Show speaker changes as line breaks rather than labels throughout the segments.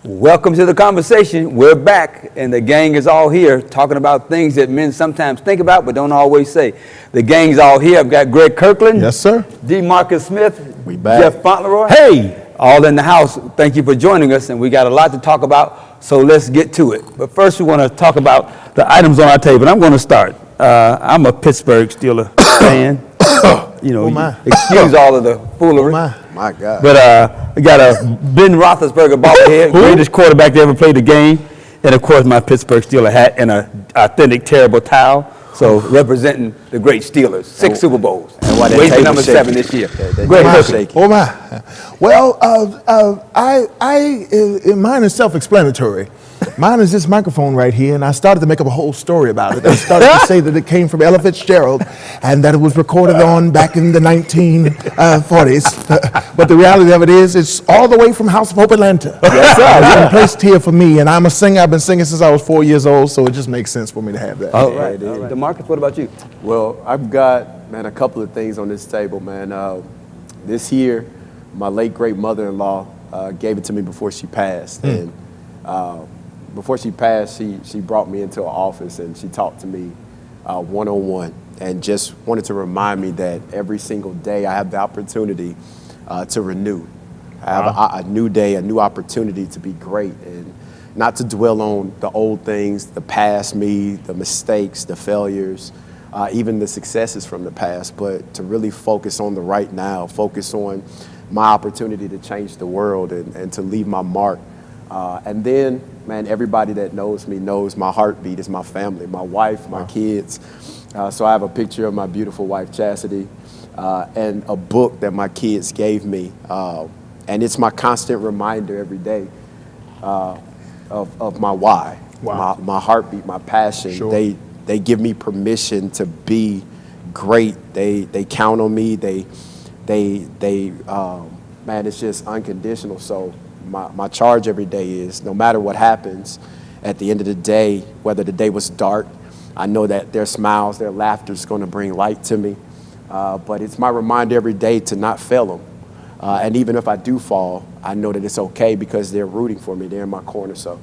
Welcome to the conversation. We're back, and the gang is all here talking about things that men sometimes think about but don't always say. The gang's all here. I've got Greg Kirkland.
Yes, sir.
D. Marcus Smith.
We back.
Jeff Fauntleroy.
Hey!
All in the house. Thank you for joining us, and we got a lot to talk about, so let's get to it. But first, we want to talk about the items on our table. I'm going to start. I'm a Pittsburgh Steelers fan. Excuse all of the foolery.
My God.
But we got a Ben Roethlisberger bobblehead, greatest quarterback to ever play the game, and of course my Pittsburgh Steelers hat and an authentic terrible towel. So representing the great Steelers, 6 Super Bowls.
And why that
Wait for
table
number
shaking.
7 this year.
Great
Kirkland.
Oh my. Well, mine is self-explanatory. Mine is this microphone right here, and I started to make up a whole story about it. I started to say that it came from Ella Fitzgerald and that it was recorded on back in the 1940s. But the reality of it is, it's all the way from House of Hope, Atlanta.
Yes, sir.
It's been placed here for me, and I'm a singer. I've been singing since I was 4 years old, so it just makes sense for me to have that.
All right. DeMarcus, what about you?
Well, I've got, man, a couple of things on this table, man. This year, my late great mother-in-law gave it to me before she passed. And before she passed, she brought me into her office and she talked to me one-on-one and just wanted to remind me that every single day I have the opportunity to renew. I have a new day, a new opportunity to be great and not to dwell on the old things, the past me, the mistakes, the failures, even the successes from the past, but to really focus on the right now, focus on my opportunity to change the world and to leave my mark. And then, man, everybody that knows me knows my heartbeat is my family, my wife, my kids. So I have a picture of my beautiful wife, Chastity, and a book that my kids gave me. And it's my constant reminder every day of my why, my heartbeat, my passion.
Sure.
They give me permission to be great. They count on me. Man, it's just unconditional. So my charge every day is no matter what happens, at the end of the day, whether the day was dark, I know that their smiles, their laughter is going to bring light to me. But it's my reminder every day to not fail them. And even if I do fall, I know that it's okay because they're rooting for me. They're in my corner. So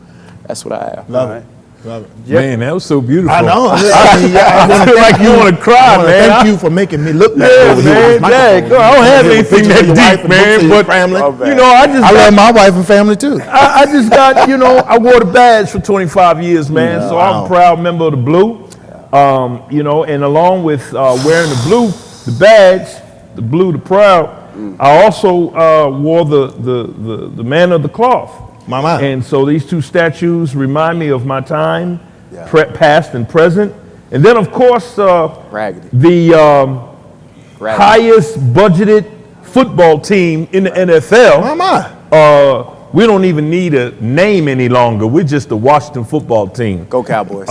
that's what I have.
Love it. Love it.
Man, that was so beautiful.
I know.
I feel like you want to cry, man.
Thank you for making me look back
Yeah,
over here.
man.
with my microphone.
I don't have anything that deep, man. But
family.
you know, I
love my wife and family too.
I just got, I wore the badge for 25 years, man. So I'm a proud member of the Blue. And along with wearing the blue, the badge, the blue, the proud, I also wore the man of the cloth.
Mama.
And so these two statues remind me of my time, past and present. And then, of course,
Raggedy.
the highest budgeted football team in the NFL.
Mama.
We don't even need a name any longer. We're just the Washington football team.
Go Cowboys.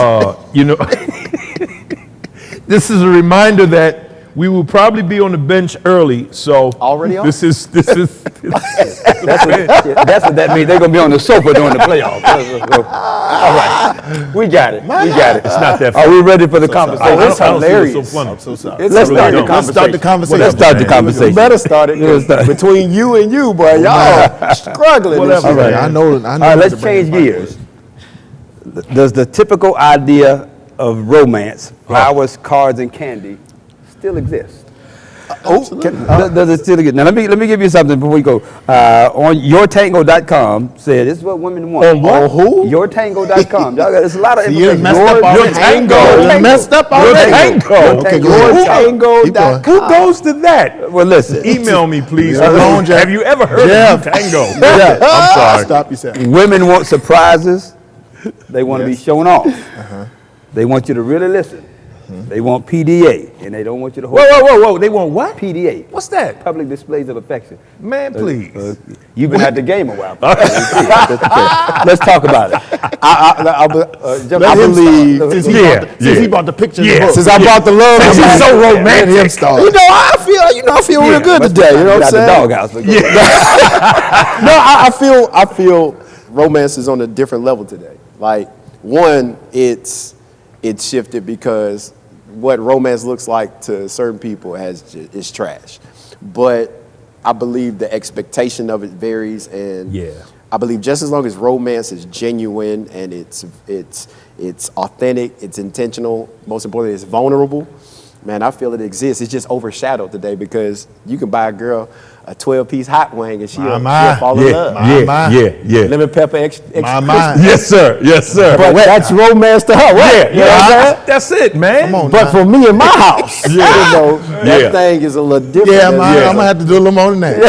This is a reminder that we will probably be on the bench early. So
Already on?
This is
That's what that means. They're going to be on the sofa during the playoffs. All right. We got it.
It's not that
Are
funny.
we ready for the conversation?
that's hilarious.
So funny.
I'm so sorry.
Let's
really
start the
don't.
Let's start the conversation.
Let's start the conversation.
You better start it. 'Cause between you and you, boy, y'all struggling.
Whatever.
All right.
I know.
All right, let's change gears. Does the typical idea of romance, flowers, cards, and candy, still exist? Does it still exist? Now let me give you something before we go. On yourtango.com said this is what women want.
On what?
Who?
Yourtango.com. Y'all got there's a lot of
You
information.
messed up already.
Your
You messed up already. Okay, go ahead. Keep going.
Who goes to that?
Well, listen.
Email me, please.
Hold on, Jeff.
Have you ever heard
Jeff.
of Tango?
Yeah.
I'm sorry.
Stop yourself.
Women want surprises. They want to be shown off. They want you to really listen. They want PDA, and they don't want you to hold
Whoa. They want what?
PDA.
What's that?
Public displays of affection.
Man, please.
You've been at the game a while. Let's talk about it.
I believe.
Since
Yeah.
he bought the picture in the
Yeah.
book.
Since I brought the love,
Since he's so romantic.
Let him start.
I feel real good today. You know what I'm
Got the
saying?
doghouse.
No, I feel romance is on a different level today. Like, one, it's shifted because what romance looks like to certain people is trash. But I believe the expectation of it varies, and I believe just as long as romance is genuine and it's authentic, it's intentional, most importantly, it's vulnerable, man, I feel it exists. It's just overshadowed today because you can buy a girl a 12-piece hot wing and she'll fall in love.
Yeah.
Lemon pepper extra
Yes, sir. Yes, sir.
But that's romance to her, right? You know what I'm saying?
That's it, man.
Come on.
But for me in my house, you know, that thing is a little different.
Yeah,
than-
I'm gonna have to do a little more than that.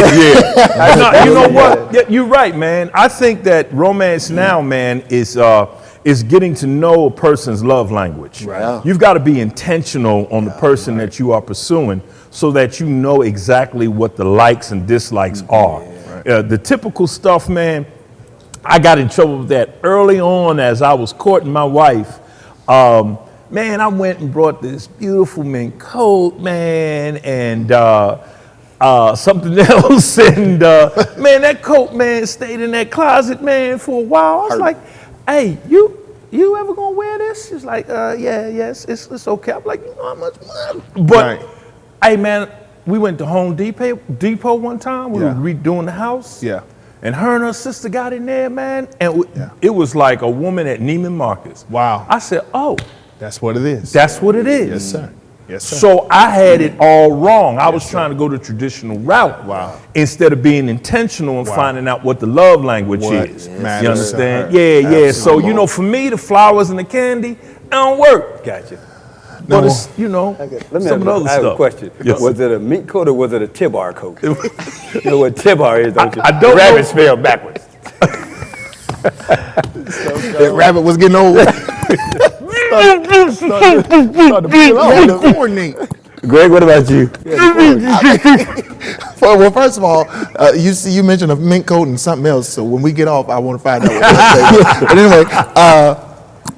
No, you know what? Yeah, you're right, man. I think that romance now, man, is getting to know a person's love language.
Right.
You've got to be intentional on the person that you are pursuing so that you know exactly what the likes and dislikes are. The typical stuff, man, I got in trouble with that early on as I was courting my wife. Man, I went and brought this beautiful mink coat, man, and something else. And man, that coat, man, stayed in that closet, man, for a while. I was like, hey, you ever gonna wear this? She's like, yes, it's okay. I'm like, you know how much money? But hey, man, we went to Home Depot one time. We were redoing the house.
Yeah.
And her and her sister got in there, man, and it was like a woman at Neiman Marcus.
Wow.
I said, oh,
That's what it is.
that's what it is.
Yes, sir. Yes, sir.
So I had it all wrong. I was trying to go the traditional route.
Wow.
Instead of being intentional and finding out what the love language
What
is.
matters
You
to
understand?
her.
Yeah. So, you know, for me, the flowers and the candy, it don't work.
Gotcha.
But it's, you know,
Let me
some of the other
I have
stuff.
a question.
Yes.
Was it a mink coat or was it a Tibar coat? You know what Tibar is, don't you?
I don't
Rabbit
know.
spelled backwards.
That rabbit was getting old. Coordinate.
Greg, what about you?
Well, first of all, you mentioned a mink coat and something else. So when we get off, I want to find out what that is. But anyway,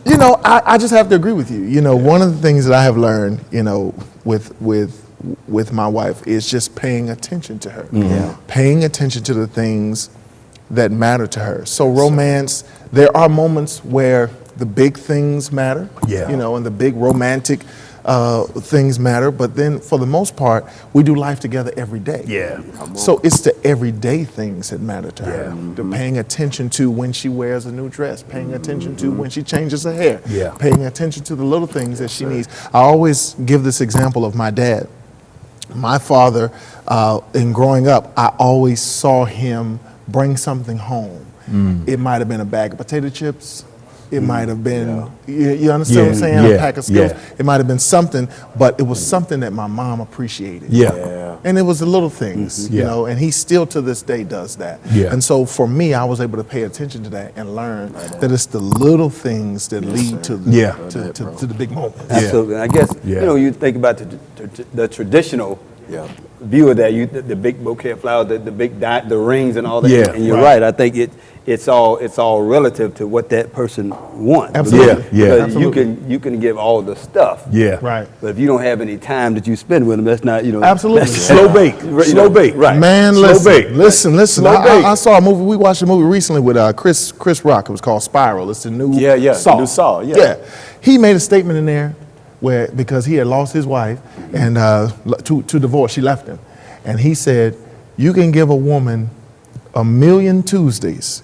you know, I just have to agree with you. You know, one of the things that I have learned, you know, with my wife is just paying attention to her. Yeah. Paying attention to the things that matter to her. So romance, there are moments where the big things matter.
Yeah.
You know, and the big romantic things matter, but then for the most part, we do life together every day.
Yeah.
So it's the everyday things that matter to her. The paying attention to when she wears a new dress, paying attention to when she changes her hair, paying attention to the little things that she needs. I always give this example of my dad. My father, in growing up, I always saw him bring something home. It might have been a bag of potato chips. It might have been, you understand what I'm saying? A pack of Skittles. It might have been something, but it was something that my mom appreciated. And it was the little things, you know, and he still to this day does that. And so for me, I was able to pay attention to that and learn that it's the little things that lead to the, to the big moments.
Absolutely. I guess, you know, you think about the traditional view of that, the big bouquet of flowers, the big the rings and all that. And you're right. I think it's all relative to what that person wants.
Absolutely.
Because you can give all the stuff.
Right.
But if you don't have any time that you spend with them, that's not, you know.
Absolutely.
Slow bake. Slow bake.
Right.
Man,
Slow bake.
listen.
Slow bake.
I saw a movie. We watched a movie recently with Chris Rock. It was called Spiral. It's the new Saw.
the new Saw,
He made a statement in there where because he had lost his wife and to divorce, she left him, and he said, "You can give a woman 1,000,000 Tuesdays,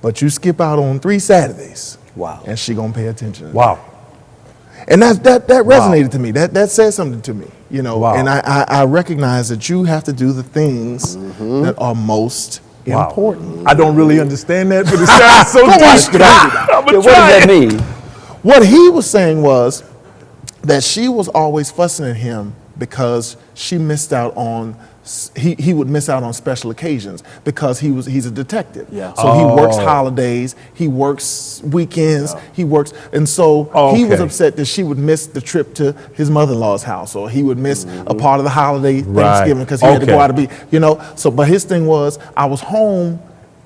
but you skip out on 3 Saturdays.
Wow.
And she gonna pay attention to that."
Wow.
And that resonated to me. That said something to me, you know. And I recognize that you have to do the things that are most important.
I don't really understand that, but it sounds so deep.
What does that mean?
What he was saying was that she was always fussing at him because she missed out on. He would miss out on special occasions because he's a detective. So he works holidays, he works weekends, he works, and so he was upset that she would miss the trip to his mother-in-law's house, or he would miss a part of the holiday Thanksgiving because he had to go out to be, you know. So, but his thing was, I was home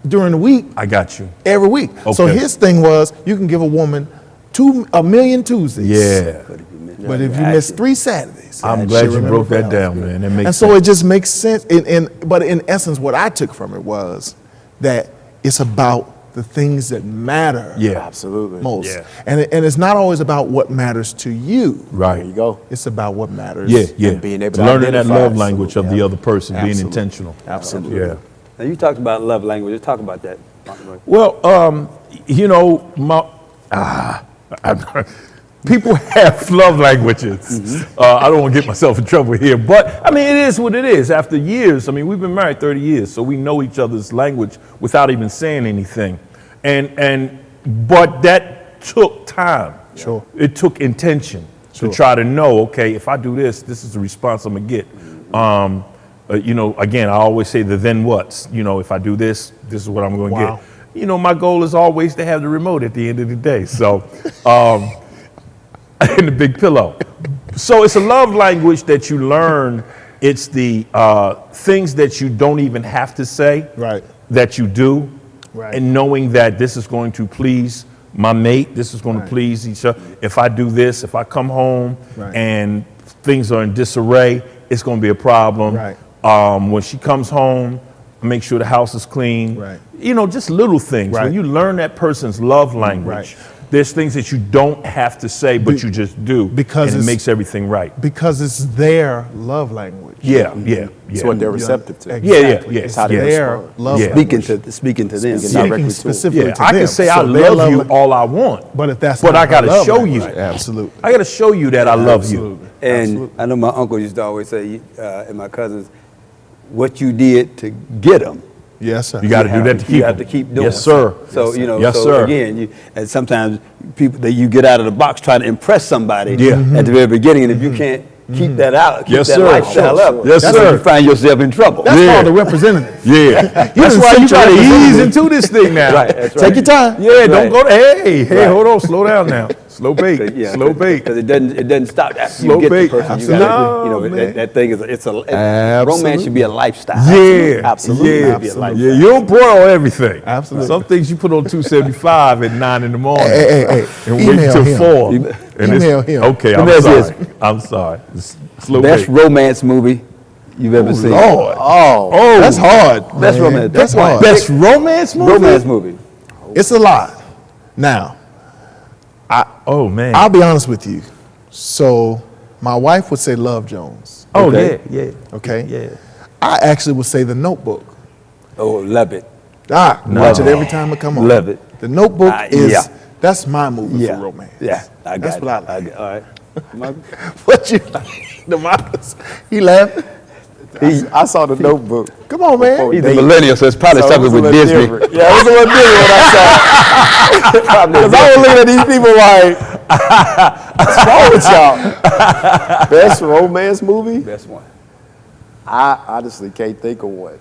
during the week.
I got you.
Every week. So his thing was, you can give a woman 1,000,000 Tuesdays. But if you miss 3 Saturdays,
I'm glad you broke that down, man. That makes
and so it just makes sense. But in essence, what I took from it was that it's about the things that matter.
Absolutely.
Most. And it's not always about what matters to you.
Right.
There you go.
It's about what matters.
And being able to
learning that
identify.
love language of the other person, being intentional.
Absolutely.
Yeah.
Now, you talked about love language. Let's talk about that.
Well, you know, people have love languages. I don't want to get myself in trouble here, but I mean, it is what it is. After years, I mean, we've been married 30 years, so we know each other's language without even saying anything. But that took time.
Sure.
It took intention to try to know, okay, if I do this, this is the response I'm gonna get. You know, again, I always say the then what's. You know, if I do this, this is what I'm gonna
Wow.
get. You know, my goal is always to have the remote at the end of the day. So, and the big pillow. So it's a love language that you learn. It's the things that you don't even have to say,
Right.
that you do,
Right.
and knowing that this is going to please my mate, this is going to please each other. If I do this, if I come home
Right.
and things are in disarray, it's going to be a problem.
Right.
When she comes home, make sure the house is clean.
Right.
You know, just little things.
Right.
When you learn that person's love language,
Right.
there's things that you don't have to say, but you just do,
because
and it
it's-
makes everything right.
Because it's their love language.
Yeah, yeah,
It's
yeah.
what they're receptive to.
Exactly.
Yeah,
It's
how they
their
respond.
love
Yeah.
language.
Speaking to them.
Speaking
Yeah.
directly to 'em.
Specifically
Yeah,
to
I
them.
can say
So
I
their
love you
lang-
all I want,
But if that's
but
not
I gotta
her love
show
language,
you.
Absolutely.
I got to show you that I love you.
Absolutely.
And
Absolutely.
I know my uncle used to always say, and my cousins, what you did to get them.
Yes, sir.
You got to do that to keep
You have to
them.
keep doing
Yes,
it.
sir.
So, you know,
Yes,
so
sir.
again, and sometimes people that you get out of the box trying to impress somebody
Yeah.
at the very beginning, and if you can't keep that out, keep
Yes,
that
sir.
lifestyle
Sure,
up,
sure. Yes,
that's when
sir.
you find yourself in trouble.
That's
Yeah.
called a representative.
Yeah, that's why you got to ease into this thing now.
Right, that's
Take
right.
your time.
Yeah,
Right.
don't go to, hey,
Right.
hold on, slow down now. Slow bake,
Yeah,
slow bake.
because it doesn't stop after
Slow
you get
bake.
the person. You,
Absolutely.
gotta, you know,
No, man.
that thing is romance
Absolutely.
should be a lifestyle.
Yeah,
Absolutely.
yeah,
Should be a lifestyle.
yeah. You don't put on everything.
Absolutely.
Some things you put on 275 at 9 in the morning.
Hey.
And wait
Email
till
him.
4.
Email
And it's-
him.
Okay,
Let
I'm
me ask you
sorry. I'm sorry. It's slow
Best
bake.
romance movie you've ever seen.
Lord.
Oh,
Oh,
That's hard.
Best
man.
romance.
That's hard.
best romance movie?
Romance movie.
It's a lot. Now,
Oh, man.
I'll be honest with you. So, my wife would say Love Jones.
Oh,
Okay.
yeah.
Okay.
Yeah.
I actually would say The Notebook.
Oh, love it.
Watch it every time it come on.
Love it.
The Notebook is
yeah.
that's my movie
Yeah.
for romance.
Yeah, I got
That's
it.
what I like.
All right.
What you Demarcus? He laughing.
I saw the Notebook.
Come on, man.
He's a millennial, so it's probably
So it
something
was a
with
little
Disney.
different. Yeah, it was a little different when I saw it. Because I was looking at these people like, what's wrong with y'all? Best romance movie?
Best one.
I honestly can't think of one.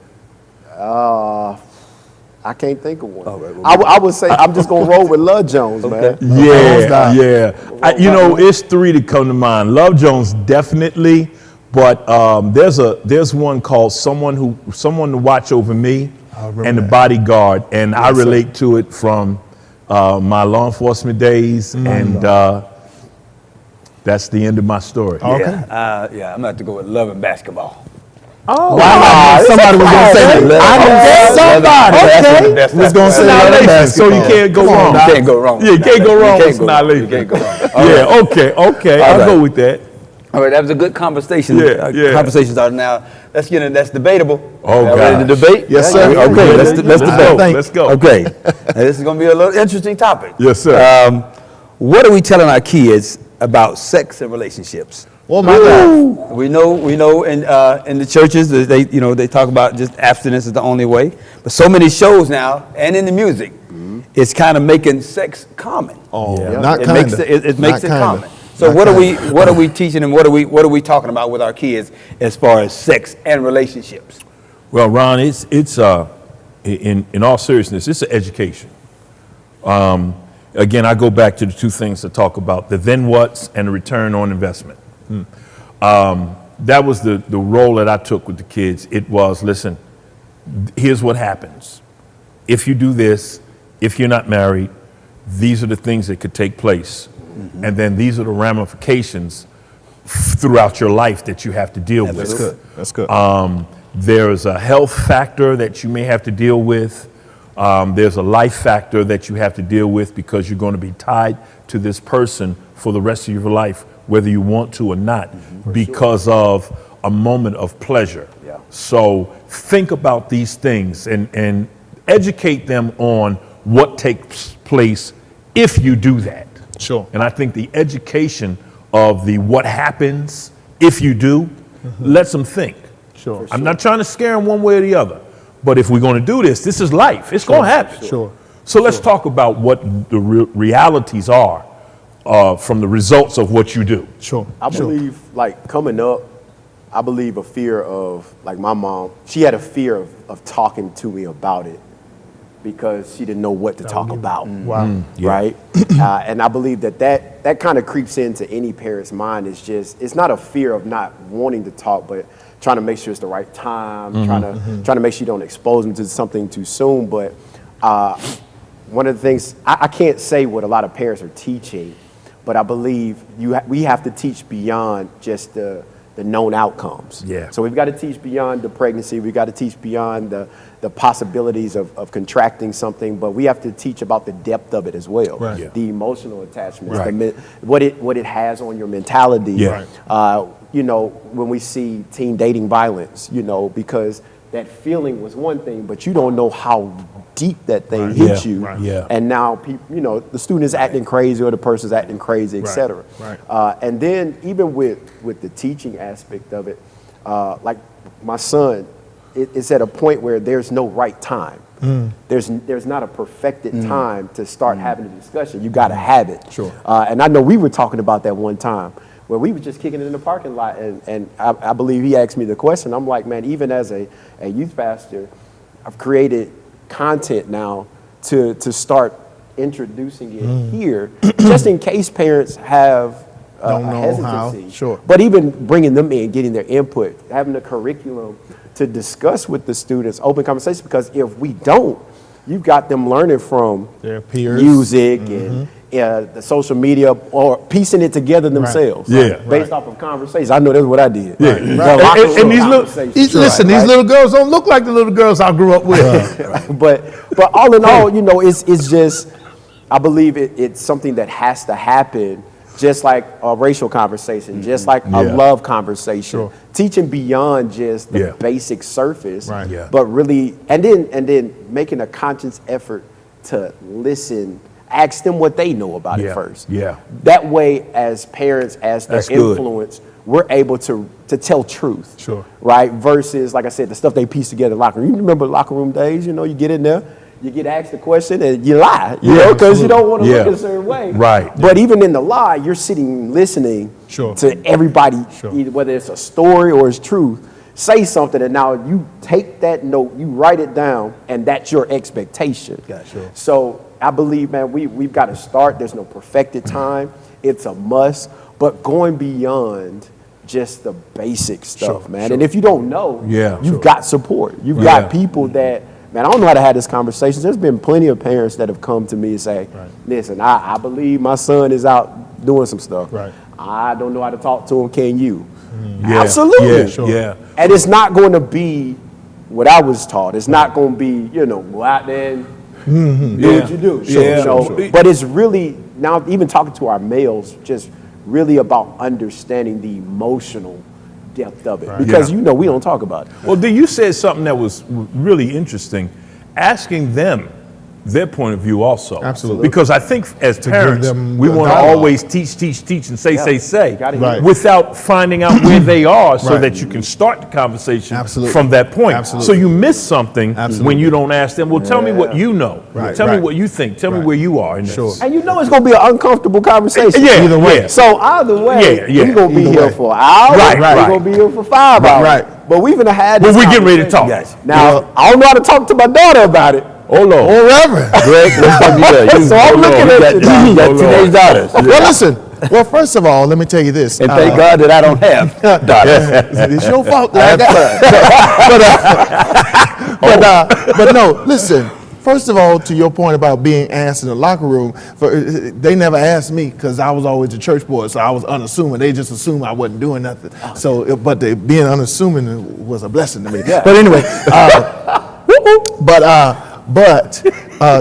I can't think of one.
right, well,
I would say I'm just gonna roll with Love Jones, man.
Yeah, yeah. You know, it's 3 that come to mind. Love Jones, definitely. But there's one called Someone to Watch Over Me
remember
and The
that.
Bodyguard. And I relate to it from my law enforcement days. And that's the end of my story.
Okay.
Yeah, I'm going to have to go with Love and Basketball.
Oh,
Somebody was gonna say that.
Okay.
Was gonna say Love and
Annihilation, so you
Basketball.
can't go
Come on,
wrong.
You can't go wrong.
Yeah, you can't go wrong
You
with
can't go wrong.
Annihilation.
You can't go wrong.
Yeah, okay. I'll
right.
go with that.
All right, that was a good conversation.
Yeah, yeah.
Conversations are now. Let's get in. That's debatable.
Oh,
Y'all ready to
gosh.
debate?
Yes, sir.
Okay,
Yeah,
let's
yeah,
let's
yeah.
debate.
Let's go.
Okay, now, this is going to be a little interesting topic.
Yes, sir.
What are we telling our kids about sex and relationships?
Oh my God.
We know in the churches that they talk about just abstinence is the only way. But so many shows now and in the music, it's kind of making sex common.
Oh,
Yeah.
not
It
kind
makes it makes it common. So
Not
what are we teaching them? What are we talking about with our kids as far as sex and relationships?
Well, Ron, it's in all seriousness, it's an education. Again, I go back to the 2 things to talk about: the then what's and the return on investment. That was the role that I took with the kids. It was, listen, here's what happens. If you do this, if you're not married, these are the things that could take place. And then these are the ramifications throughout your life that you have to deal with.
That's good. That's good.
There's a health factor that you may have to deal with. There's a life factor that you have to deal with because you're going to be tied to this person for the rest of your life, whether you want to or not, because of a moment of pleasure.
Yeah.
So think about these things and educate them on what takes place if you do that.
Sure.
And I think the education of the what happens if you do lets them think.
Sure.
I'm not trying to scare them one way or the other, but if we're going to do this is life. It's going to happen.
Sure.
So let's talk about what the realities are from the results of what you do.
Sure.
I believe, like, coming up, I believe a fear of, like, my mom, she had a fear of talking to me about it because she didn't know what to talk about.
Wow.
Right? And I believe that kind of creeps into any parent's mind. It's not a fear of not wanting to talk, but trying to make sure it's the right time, trying to make sure you don't expose them to something too soon. But one of the things, I can't say what a lot of parents are teaching, but I believe we have to teach beyond just the known outcomes.
Yeah.
So we've got to teach beyond the pregnancy. We've got to teach beyond the possibilities of contracting something, but we have to teach about the depth of it as well.
Right. Yeah.
The emotional attachments,
Right.
what it has on your mentality.
Yeah.
You know, when we see teen dating violence, you know, because that feeling was one thing, but you don't know how deep that thing hit
Yeah.
you.
Right. Yeah.
And now people, you know, the student is acting crazy or the person's acting crazy, et cetera.
Right.
And then even with the teaching aspect of it, like my son, it's at a point where there's no right time. There's not a perfected time to start having a discussion. You got to have it.
Sure.
And I know we were talking about that one time where we were just kicking it in the parking lot, and I believe he asked me the question. I'm like, man, even as a youth pastor, I've created content now to start introducing it here, just in case parents have
Don't
a
know how.
hesitancy.
Sure.
But even bringing them in, getting their input, having a curriculum to discuss with the students, open conversation, because if we don't, you've got them learning from
Their peers.
music and the social media, or piecing it together themselves.
Yeah.
Based off of conversations. I know that's what I did.
Yeah.
The
Right.
locker
And
room
these little-
conversations.
Listen, these
Right.
little girls don't look like the little girls I grew up with.
but all in all, you know, it's just, I believe it's something that has to happen, just like a racial conversation, just like a
Yeah.
love conversation.
Sure.
Teaching beyond just the
Yeah.
basic surface,
Right.
Yeah.
but really, and then making a conscious effort to listen, ask them what they know about
Yeah.
it first.
Yeah.
That way, as parents, as their
That's good.
influence, we're able to tell truth.
Sure.
Right? Versus, like I said, the stuff they piece together in the locker room. You remember locker room days, you know, you get in there, you get asked a question and you lie, you know, because you don't want to
Yeah.
look a certain way.
Right.
But even in the lie, you're sitting listening
Sure.
to everybody,
Sure.
either whether it's a story or it's truth, say something, and now you take that note, you write it down, and that's your expectation.
Sure.
So I believe, man, we've got to start. There's no perfected time. It's a must. But going beyond just the basic stuff,
Sure,
man.
sure.
And if you don't know,
Yeah.
you've got support. You've
Yeah.
got people that, man, I don't know how to have this conversation. There's been plenty of parents that have come to me and say, listen, I believe my son is out doing some stuff.
Right.
I don't know how to talk to him. Can you?
Yeah.
Absolutely.
Yeah.
Sure.
Yeah.
And it's not going to be what I was taught. It's not going to be, you know, go out there and do
Yeah.
what you do.
Yeah.
You know?
Sure.
But it's really, now even talking to our males, just really about understanding the emotional depth of it. Because,
Yeah.
you know, we don't talk about it.
Well, you said something that was really interesting, asking them their point of view also.
Absolutely.
Because I think as parents,
them
we
the
want to
dialogue.
always teach and say,
You gotta hear
Right.
without finding out where they are so
Right.
that you can start the conversation
Absolutely.
from that point.
Absolutely.
So you miss something
Absolutely.
when you don't ask them, well, tell me what you know.
Right,
Tell me
right.
what you think. Tell me
Right.
where you are in this.
Sure.
And you know it's going to be an uncomfortable conversation.
Yeah,
Either way.
yeah.
So either way,
Yeah, yeah.
we're going to be
Either
here
way.
for an hour.
Right,
We're
right.
going to be here for 5 hours.
right.
But we've even had this
Well, we're getting ready to talk.
conversation. Now, I don't know how to talk to my daughter about it.
Oh, Lord.
Oh, Reverend.
Greg, let's talk to you.
So I'm looking at you now.
You got teenage daughters.
Well, listen. Well, first of all, let me tell you this.
And thank God that I don't have daughters.
It's your fault. Like but no, listen. First of all, to your point about being asked in the locker room, they never asked me because I was always a church boy, so I was unassuming. They just assumed I wasn't doing nothing. So, but being unassuming was a blessing to me.
Yeah.
But anyway,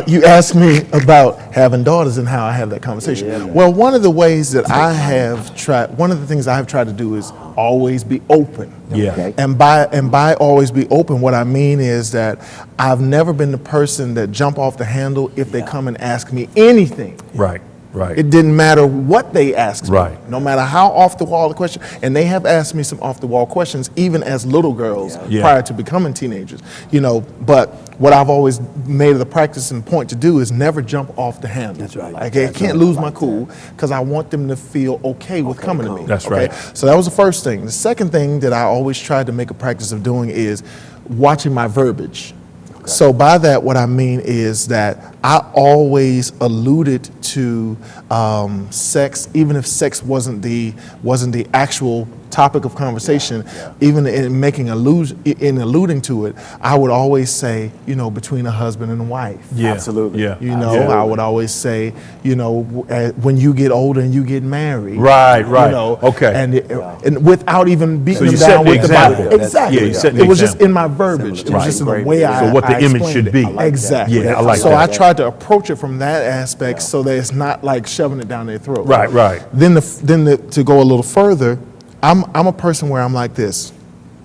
You asked me about having daughters and how I have that conversation. Well, one of the ways that I have tried, one of the things I have tried to do is always be open.
Yeah.
Okay.
And by always be open, what I mean is that I've never been the person that jump off the handle if they come and ask me anything.
Right.
It didn't matter what they asked me,
Right.
no matter how off the wall the question. And they have asked me some off the wall questions, even as little girls
Yeah.
prior to becoming teenagers. But what I've always made it a practice and point to do is never jump off the handle.
That's right.
Like, I can't lose my cool because I want them to feel okay with coming to me.
That's right.
So that was the first thing. The second thing that I always tried to make a practice of doing is watching my verbiage. So by that, what I mean is that I always alluded to sex, even if sex wasn't the actual topic of conversation. Even in making alluding to it, I would always say, between a husband and a wife.
Yeah.
Absolutely.
Yeah.
I would always say, when you get older and you get married.
Right. Okay.
And without even beating
So you
them
set
down
the
with the
example.
Bible. Exactly.
Yeah, you set the
It was just
example.
in my verbiage. It was
Right.
just in the
Great.
way
So
I
what the
I
image
explained
should
it.
be.
Exactly.
Yeah, I like
so
that.
I tried to approach it from that aspect so that it's not like shoving it down their throat.
Right.
Then to go a little further, I'm a person where I'm like this.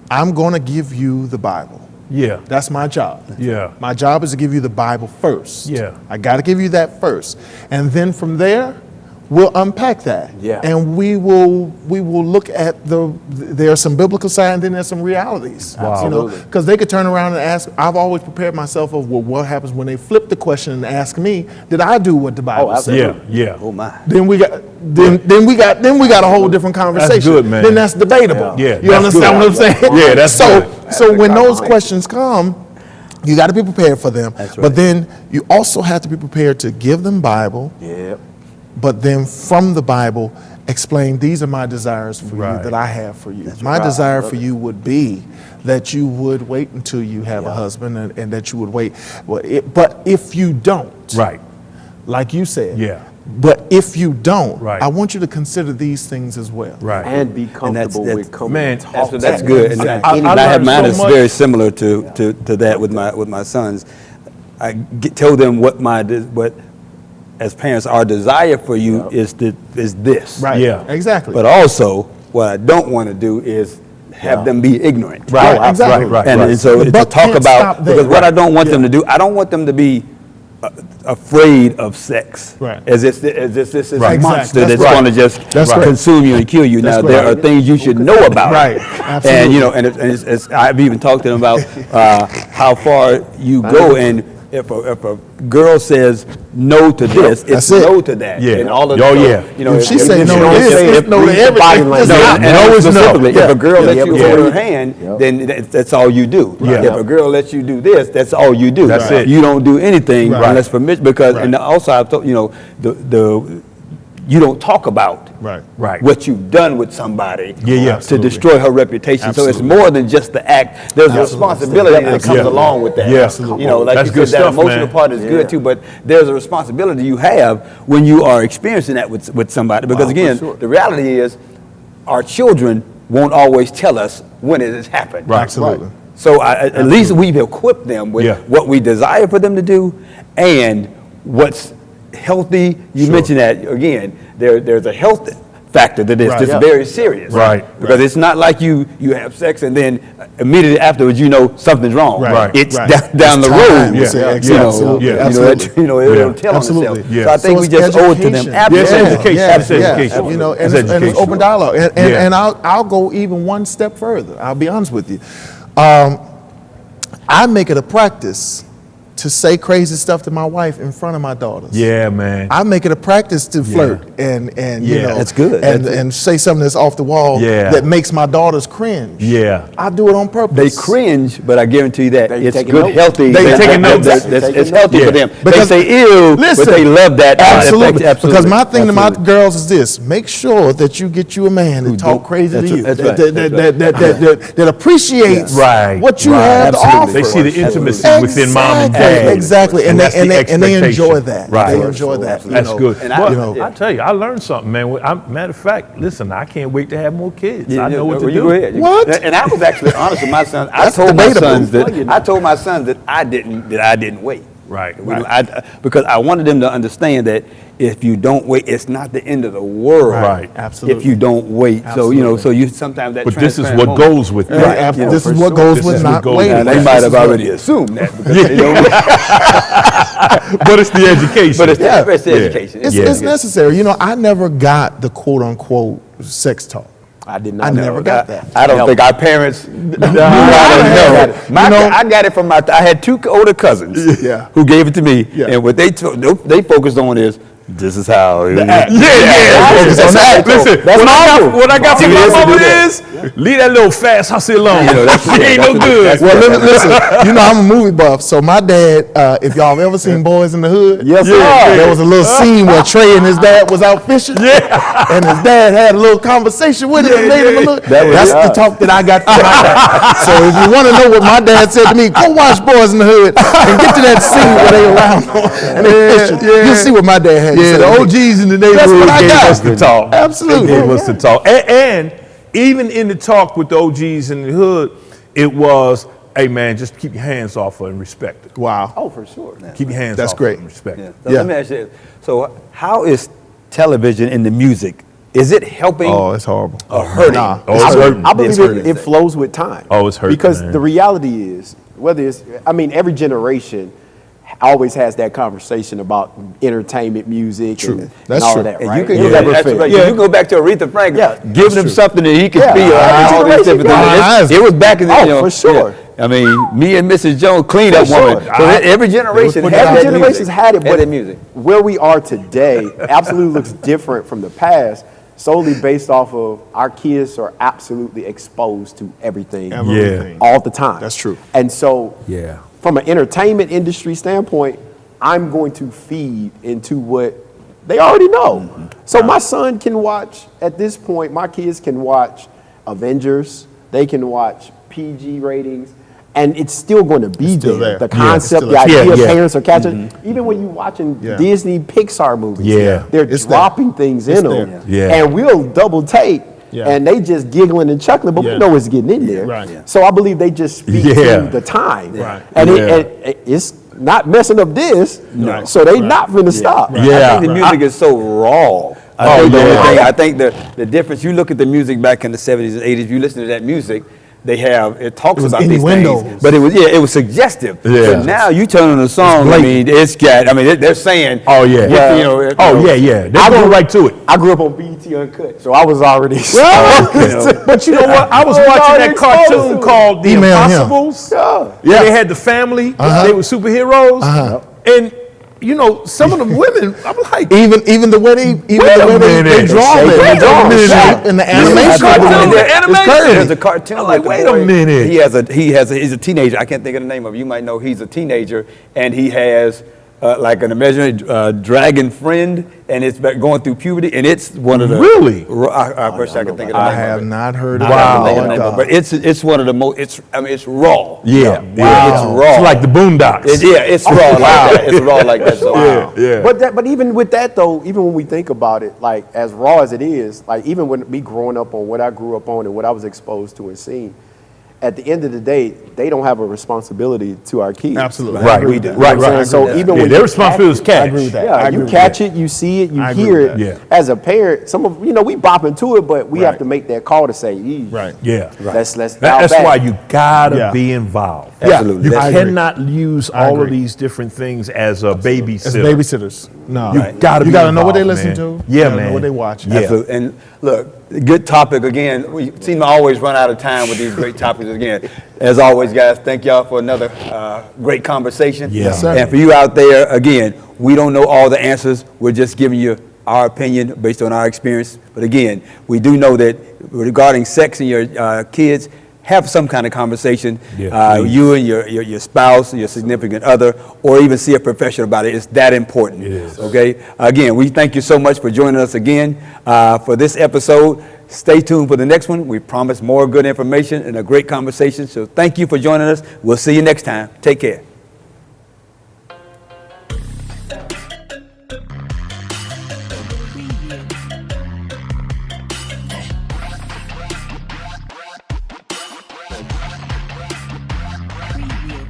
I'm going to give you the Bible.
Yeah.
That's my job.
Yeah.
My job is to give you the Bible first.
Yeah.
I got to give you that first. And then from there, we'll unpack that.
Yeah.
And we will look at there's some biblical side and then there's some realities.
Wow.
Absolutely.
Because they could turn around and ask, I've always prepared myself of what happens when they flip the question and ask me, did I do what the Bible said?
Yeah.
Oh my.
Then we got a whole different conversation.
good, man.
Then that's debatable.
Yeah,
You
that's
understand
good.
what I'm saying?
Yeah, that's
so
good.
so when those
Right.
questions come, you got to be prepared for them.
That's
But
right.
then you also have to be prepared to give them Bible,
Yep.
but then from the Bible explain these are my desires for
Right.
you that I have for you. My
right.
desire
Love
for
it.
you would be that you would wait until you have a husband and that you would wait. But if you don't,
Right.
like you said,
Yeah.
but if you don't,
Right.
I want you to consider these things as well.
Right.
And be comfortable
that's-
with coming
Man,
and talking.
That's good. And
Exactly.
I have
learned
mine
so
is
much.
very similar to that with my sons. I tell them what as parents our desire for you is this.
Right.
Yeah.
Exactly.
But also what I don't want to do is have them be ignorant.
Right.
Right, exactly.
Right.
And so
The
to
buck
talk
can't
about
stop there.
because what I don't want them to do, I don't want them to be afraid of sex.
Right.
As if this is a
Right.
monster
Exactly.
that's
That's right.
going to just
That's right.
consume you and kill you. Now there are
right.
things you should know about.
Right.
And
Absolutely.
it's I've even talked to them about how far you go, and if a girl says no to this, it's
That's it.
no to that.
Yeah.
And all of
Oh,
so,
yeah.
If she say no to this, it's no to everything.
body language.
no,
It's
and
not.
no is specifically, if a girl lets you
Yeah.
hold her hand, then that's all you do.
Yeah.
If a girl lets you do this, that's all you do.
That's it.
You don't do anything
Right.
unless permission. Because
Right.
and also I've told you don't talk about
Right.
what you've done with somebody
Yeah,
to
absolutely.
destroy her reputation. So it's more than just the act. There's a responsibility that comes
Yeah.
along with that.
Yeah. Absolutely.
You know, like
That's
you
good
said, that
stuff,
emotional
man.
part is good too, but there's a responsibility you have when you are experiencing that with somebody. Because again, the reality is our children won't always tell us when it has happened.
Right.
Absolutely.
So at least we've equipped them with
Yeah.
what we desire for them to do and what's healthy. You mentioned that again. There's a health factor to this
Right.
that's
Yeah.
very serious.
Right.
Because it's not like you have sex and then immediately afterwards you know something's wrong.
Right.
It's
Right.
down
It's
the
time.
road.
Yeah.
You
Absolutely.
know,
Absolutely.
it'll
Yeah.
tell on
Absolutely.
itself.
Yeah.
So I think
So
we
it's
just owe it to them.
education.
Absolutely.
Yes, education. That's education.
You know,
That's
and it's
education.
open dialogue. And
Yeah.
I'll go even one step further. I'll be honest with you. I make it a practice to say crazy stuff to my wife in front of my daughters.
Yeah, man.
I make it a practice to flirt and you
Yeah.
know
That's good.
and say something that's off the wall
Yeah.
that makes my daughters cringe.
Yeah.
I do it on purpose.
They cringe, but I guarantee you that
They
it's
taking
good,
notes.
healthy.
They
taking notes.
It's healthy
Yeah.
for them.
Because-
they say ew,
Listen,
but they love that.
Absolutely.
Absolutely.
Because my thing to my
Absolutely.
girls is this: make sure that you get you a man that talk crazy to
that's
you,
right,
that,
that's
that,
right.
that appreciates
Right.
what you
Right.
have to
Absolutely.
offer.
They see the intimacy within mom and
Exactly.
dad.
Exactly, and
that's
they
the
enjoy
expectation.
that.
Right.
They enjoy that. you
That's
know.
good.
And
Well,
you know,
I tell you, I learned something, man. Matter of fact, listen, I can't wait to have more kids.
Yeah,
I know what to
you
do.
Go ahead.
What?
And I was actually honest with my sons. I
That's
told my
debatable.
sons that I told my sons that I didn't wait.
Right,
We don't-
right.
because I wanted them to understand that if you don't wait, it's not the end of the world.
Right.
Absolutely.
If you don't wait. So, so you sometimes that
But this is
transparent
what
moment-
goes with
Right,
that.
absolutely.
Yeah,
This
for
is what
sure.
goes
This
with
is what
not
goes with
waiting.
Now, they
This
might
This
have
is what-
already assumed that because they don't
But it's the education.
But it's
Yeah.
the, it's the education.
It's necessary. You know, I never got the quote unquote sex talk.
I did not
I
know.
never got that.
I don't think our parents.
I had it.
I got it from I had two older cousins.
Yeah.
Who gave it to me,
Yeah.
and what they focused on is this is how.
Yeah.
Focus on that.
Listen,
That's
what I got
Do
from my
this and
mama
do that.
is leave that little fast hustle alone.
You know, that's-
She ain't no
that's-
good.
that's-
Well, listen, you know, I'm a movie buff, so my dad, if y'all have ever seen Boys in the Hood,
Yes, sir.
there was a little scene where Trey and his dad was out fishing, and his dad had a little conversation with him and made him a look. That's the talk that I got from my dad. So if you want to know what my dad said to me, go watch Boys in the Hood and get to that scene where they around and they fishing. You'll see what my dad had to say.
Yeah, the
to me.
OGs in the
That's
neighborhood
what I
gave
got.
us the talk.
Absolutely.
They gave us the talk. And even in the talk with the OGs in the hood, it was, hey man, just keep your hands off her and respect her.
Wow.
Oh, for sure.
Keep your hands
That's
off
great.
her and respect
Yeah.
her.
So
Yeah.
let me ask you this. So how is television in the music? Is it helping
Oh, it's horrible.
or hurting?
Nah.
Oh, it's hurting.
I believe
It's hurting.
it flows with time.
Oh, it's hurting,
Because
man.
the reality is, whether it's, I mean, every generation always has that conversation about entertainment music and
That's
all
true.
of that,
And
right?
you can
It
go
never
back,
fails.
you can go back to Aretha Franklin,
Yeah,
giving him something that he could
Yeah.
feel.
Yeah.
All these different
Yeah.
things. It was back in the,
Oh,
you know,
for sure.
yeah. I mean, me and Mrs. Jones cleaned up
For
woman.
sure.
So every generation
put
had
it out
that
there.
Generations
music.
had it, but
that music.
where we are today absolutely looks different from the past, solely based off of our kids are absolutely exposed to everything,
Everything.
all the time.
That's true.
And so,
Yeah.
from an entertainment industry standpoint, I'm going to feed into what they already know. So my son can watch, at this point, my kids can watch Avengers, they can watch PG ratings, and it's still going to be
still
there.
there.
The
Yeah,
concept,
it's
the
still
idea
there. Yeah.
parents are catching. Even when you're watching
Yeah.
Disney Pixar movies,
Yeah.
they're
It's there.
dropping things in them.
there.
Yeah.
And we'll double take.
Yeah.
And they just giggling and chuckling, but
Yeah.
we know it's getting in there.
Right. Yeah.
So I believe they just speak
Yeah.
to the time.
Right.
And,
Yeah.
it's not messing up this, so they not finna stop.
I
Yeah.
think the music is so raw. I think the only thing, I think the difference, you look at the music back in the 70s and 80s, you listen to that music, it talks
was
about these
innuendo.
things, but it was suggestive.
Yeah.
So now you turn on a song, I mean, they're saying,
Oh, yeah.
you know,
They go right to it.
I grew up on BET Uncut, so I was already.
But you know what? I was
I was
watching
already
that
exposed to
cartoon
it.
called The
Email him.
Impossibles.
Yeah.
They had the family. They were superheroes. And, you know, some of the women, I'm like,
Even the way they
Wait a
they
minute.
draw
Wait
it,
a
they draw
minute.
the shape and the
Yeah.
animation.
Cartoon,
behind
the
it.
animation.
There's a cartoon.
I'm like,
with
wait
the
a
boy.
minute.
He's a teenager. I can't think of the name of it. You might know he's a teenager, and he has like an imaginary dragon friend, and it's going through puberty, and it's one of the
Really?
I wish I could think of the
I
name
have
of it.
not heard of
I
that.
can't think of the
Oh,
name of it,
God.
but it's one of the most. It's raw.
Yeah.
It's raw.
It's like the Boondocks.
It's raw like that. It's raw like that. So,
Yeah.
But even with that though, even when we think about it, like as raw as it is, like even when me growing up on what I grew up on and what I was exposed to and seeing, at the end of the day, they don't have a responsibility to our kids.
Absolutely.
Right.
We do.
You know what I'm saying?
Right.
So even
Yeah,
when
their
you
responsibility is
catch
catch.
I agree with that.
yeah,
I agree
you
with
catch
that.
it, you see it, you
I agree
hear
with
it.
that.
Yeah.
As a parent, some of we bop into it, but we have
Right.
to make that call to say, "Ee,
Right.
Yeah.
let's dial
That's
back."
why you gotta
Yeah.
be involved.
Absolutely.
You
I agree.
cannot use
I
all of
agree.
these different things as a babysitter.
As babysitters. No.
You gotta
You
be
gotta know what they
involved,
listen
man.
to.
Yeah,
You gotta
man.
know what they watch.
Yeah.
Absolutely. And look, good topic again. We seem to always run out of time with these great topics again. As always, guys, thank y'all for another great conversation.
Yes,
sir.
And for you out there, again, we don't know all the answers. We're just giving you our opinion based on our experience. But again, we do know that regarding sex and your kids, have some kind of conversation.
Yeah, please.
You and your spouse, your significant other, or even see a professional about it. It's that important.
It is.
Okay. Again, we thank you so much for joining us again for this episode. Stay tuned for the next one. We promise more good information and a great conversation. So thank you for joining us. We'll see you next time. Take care.